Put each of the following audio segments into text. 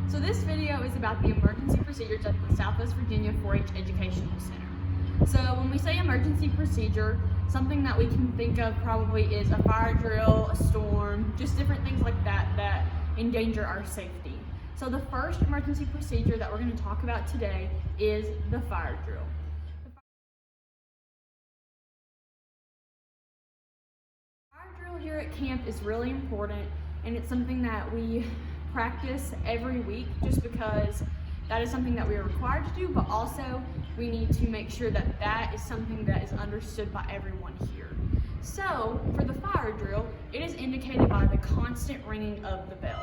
So this video is about the emergency procedures at the Southwest Virginia 4-H Educational Center. So when we say emergency procedure, something that we can think of probably is a fire drill, a storm, just different things like that that endanger our safety. So the first emergency procedure that we're going to talk about today is the fire drill. The fire drill here at camp is really important, and it's something that we practice every week just because that is something that we are required to do, but also we need to make sure that that is something that is understood by everyone here. So for the fire drill, it is indicated by the constant ringing of the bell.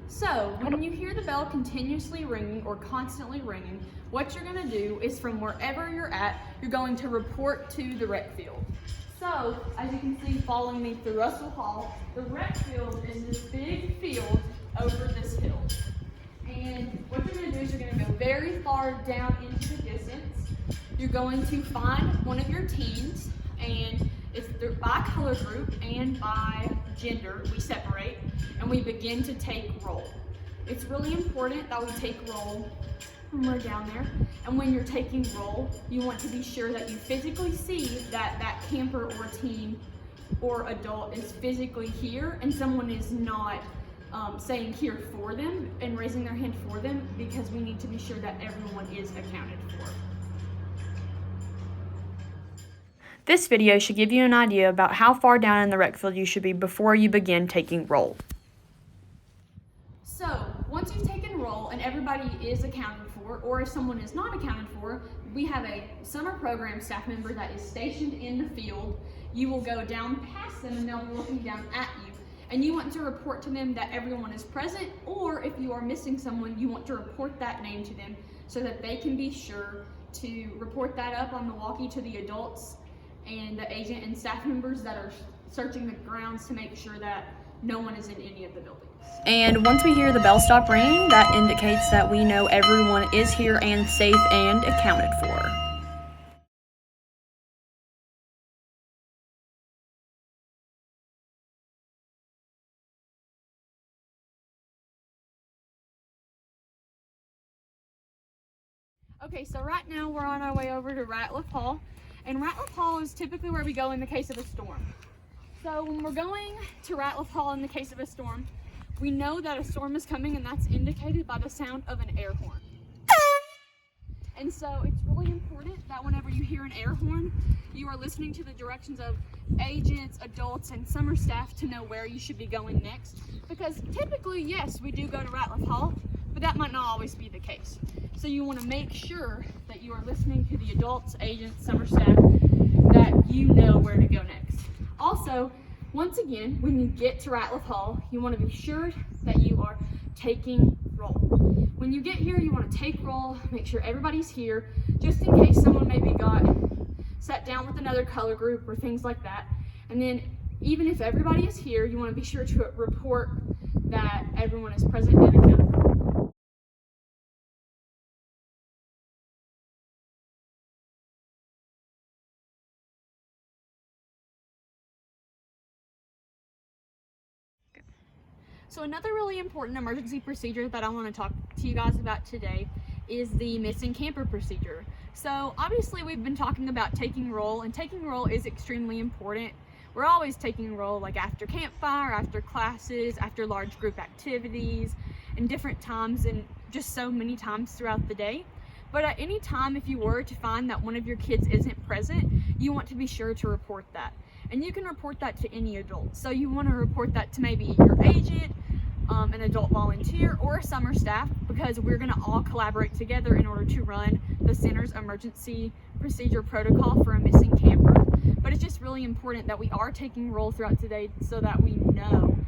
So when you hear the bell continuously ringing or constantly ringing, what you're going to do is from wherever you're at, you're going to report to the rec field. So, as you can see following me through Russell Hall, the rec field is this big field over this hill. And what you're going to do is you're going to go very far down into the distance. You're going to find one of your teams, and it's by color group and by gender we separate, and we begin to take roll. It's really important that we take roll when we're down there, and when you're taking roll, you want to be sure that you physically see that that camper or team or adult is physically here, and someone is not saying here for them and raising their hand for them, because we need to be sure that everyone is accounted for. This video should give you an idea about how far down in the rec field you should be before you begin taking roll. So, once you've taken roll and everybody is accounted for, or if someone is not accounted for, we have a summer program staff member that is stationed in the field. You will go down past them and they'll be looking down at you. And you want to report to them that everyone is present, or if you are missing someone, you want to report that name to them so that they can be sure to report that up on the walkie to the adults and the agent and staff members that are searching the grounds to make sure that no one is in any of the buildings. And once we hear the bell stop ringing, that indicates that we know everyone is here and safe and accounted for. Okay, so right now we're on our way over to Ratliff Hall, and Ratliff Hall is typically where we go in the case of a storm. So when we're going to Ratliff Hall in the case of a storm, we know that a storm is coming, and that's indicated by the sound of an air horn. And so it's really important that whenever you hear an air horn, you are listening to the directions of agents, adults, and summer staff to know where you should be going next. Because typically, yes, we do go to Ratliff Hall, but that might not always be the case. So you want to make sure that you are listening to the adults, agents, summer staff, that you know where to go next. Also, once again, when you get to Ratliff Hall, you want to be sure that you are taking roll. When you get here, you want to take roll, make sure everybody's here, just in case someone maybe got sat down with another color group or things like that. And then even if everybody is here, you want to be sure to report that everyone is present and accounted for. So another really important emergency procedure that I want to talk to you guys about today is the missing camper procedure. So obviously we've been talking about taking roll, and taking roll is extremely important. We're always taking roll, like after campfire, after classes, after large group activities, and different times, and just so many times throughout the day. But at any time, if you were to find that one of your kids isn't present, you want to be sure to report that. And you can report that to any adult. So you want to report that to maybe your agent, an adult volunteer, or a summer staff, because we're going to all collaborate together in order to run the center's emergency procedure protocol for a missing camper. But it's just really important that we are taking roll throughout today so that we know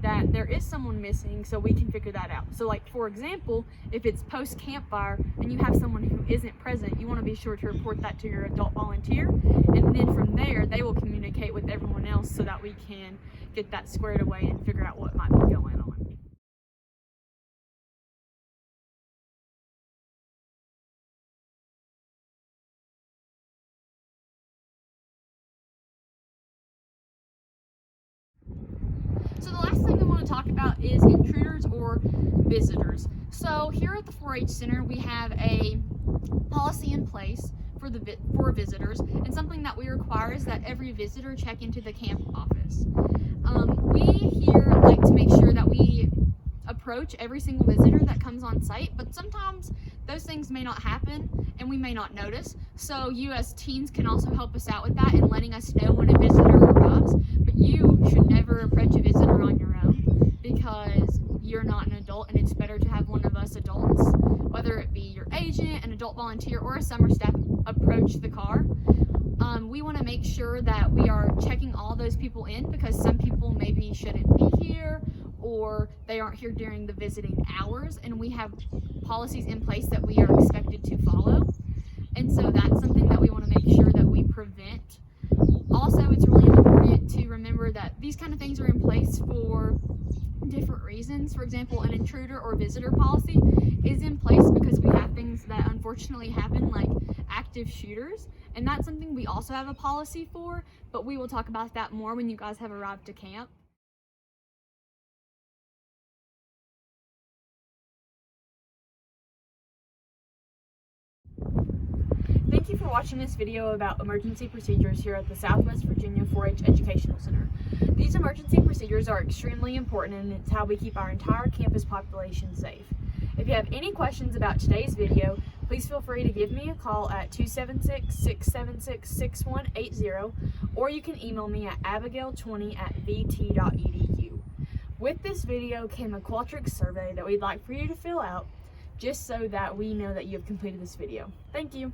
that there is someone missing, so we can figure that out. So like, for example, if it's post campfire and you have someone who isn't present, you want to be sure to report that to your adult volunteer, and then from there they will communicate with everyone else so that we can get that squared away and figure out what might be going on. last thing I want to talk about is intruders or visitors. So here at the 4-H Center, we have a policy in place for visitors, and something that we require is that every visitor check into the camp office. We here like to make sure that we approach every single visitor that comes on site, but sometimes those things may not happen and we may not notice. So you as teens can also help us out with that and letting us know when a visitor arrives. But you should never approach a visitor on your own, because you're not an adult, and it's better to have one of us adults, whether it be your agent, an adult volunteer, or a summer staff, approach the car. We want to make sure that we are checking all those people in, because some people maybe shouldn't be here, or they aren't here during the visiting hours, and we have policies in place that we are expected to follow. And so that's something that we want to make sure that we prevent. Also, it's really important to remember that these kind of things are in place for different reasons. For example, an intruder or visitor policy is in place because we have things that unfortunately happen, like active shooters, and that's something we also have a policy for, but we will talk about that more when you guys have arrived to camp. Thank you for watching this video about emergency procedures here at the Southwest Virginia 4-H Educational Center. These emergency procedures are extremely important, and it's how we keep our entire campus population safe. If you have any questions about today's video, please feel free to give me a call at 276-676-6180, or you can email me at abigail20@vt.edu. With this video came a Qualtrics survey that we'd like for you to fill out, just so that we know that you have completed this video. Thank you.